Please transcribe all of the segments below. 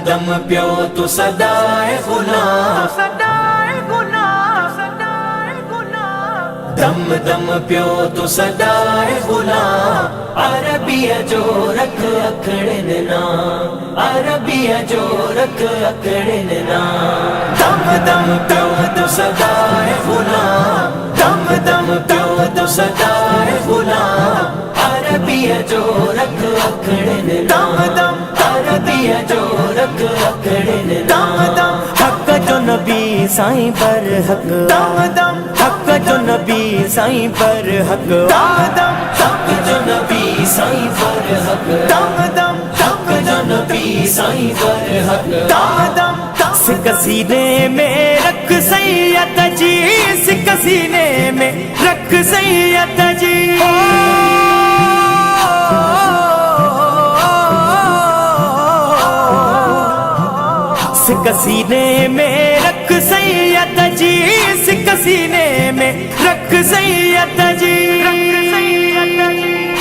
दम प्यो तो सदाए गुलाम, दम दम प्यो तो सदाए गुलाम। अरबिया जो रख अखड़न ना, अरबिया जो रख अखड़न ना। दम दम प्यो तो सदाए गुलाम, दम दम प्यो तो सदाए गुलाम। अरबिया जो रख अखड़न दम दम, अरबिया जो रख अखड़न दम दम। हक जो नबी साईं पर हक, दम दम हक जो नबी साईं पर हक, दम दम हक जो नबी साईं पर हक, दम दम हक जो नबी साईं पर हक, दम दम। सिक सीने में रख सैयद जी, सिक सीने में रख सैयद जी। सिक सीने में रख सैयद जी, सिक सीने में रख सैयद जी।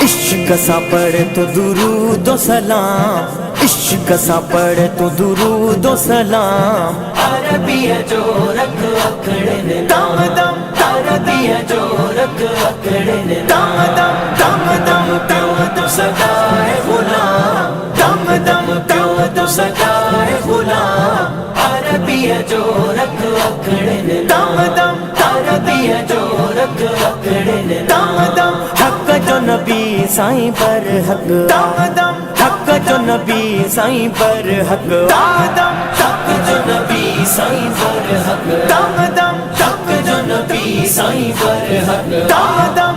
इश्क सा पढ़ तो दुरूदो सलाम, इश्क सा पढ़ तो दुरूदो सलाम। अरबिया जो रख अखड़न दम दम, अरबिया जो रख अखड़न दम दम। दम दम प्यो तो सदाए गुलाम, दम दम प्यो तो सदाए गुलाम। अरबिया जो रख अखड़न दम दम, अरबिया जो रख अखड़न दम दम। हक जो नबी साईं पर हक, दम दम हक जो नबी साईं पर हक, दम दम हक जो नबी साईं पर हक, दम दम हक जो नबी साईं पर हक, दम दम।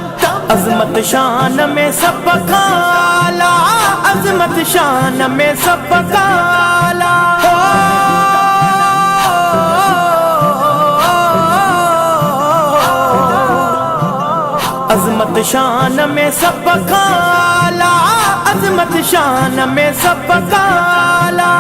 अजमत शान में सब काला, अजमत शान में सब काला। अजमत शान में सब काला, अजमत शान में सब काला।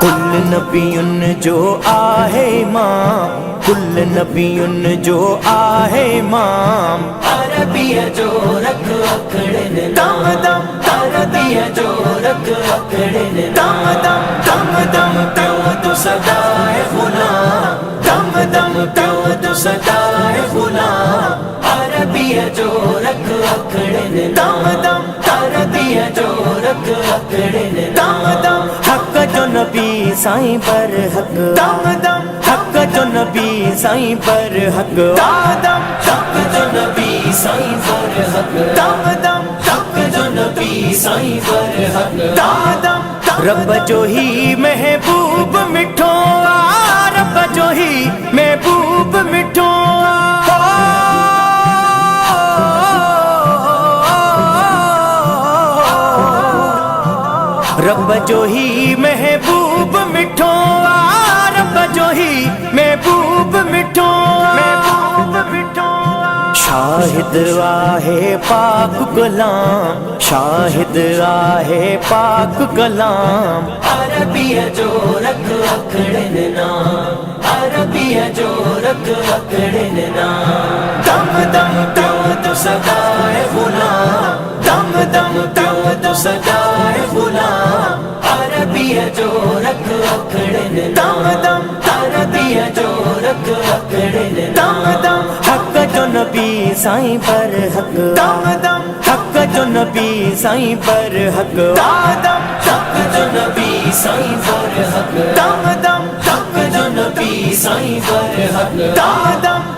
कुल नबियुन जो आहे इमाम, कुल नबियुन जो आहे इमाम। अरबिया जो रख अखड़न दम दम, अरबिया जो रख अखड़न दम दम। दम दम प्यो तो सदाए गुलाम, दम दम प्यो तो सदाए गुलाम। अरबिया जो रख अखड़न दम दम, अरबिया जो रख अखड़न दम दम। हक जो नबी साईं पर हक, दम दम हक जो नबी साईं पर हक, दम दम हक जो नबी साईं पर हक, दम दम हक जो नबी साईं पर हक, दम दम। रब जो ही महबूब मिठो, रब जो ही महबूब मिठो। रब जो ही महबूब मिठो, रब जो ही महबूब मिठो, महबूब मिठो। शाहिद आहे पाक कलाम, शाहिद आहे पाक कलाम। अरबिया जो रख अखड़न ना, अरबिया जो रख अखड़न ना। दम दम प्यो तो सदाए गुलाम, दम दम प्यो तो सदाए गुलाम। अरबिया जो रख अखड़न दम दम, अरबिया जो रख अखड़न दम दम। हक जो नबी साईं पर हक, दम दम हक जो नबी साईं पर हक, दम दम हक जो नबी साईं पर हक, दम दम हक जो नबी साईं पर हक, दम दम।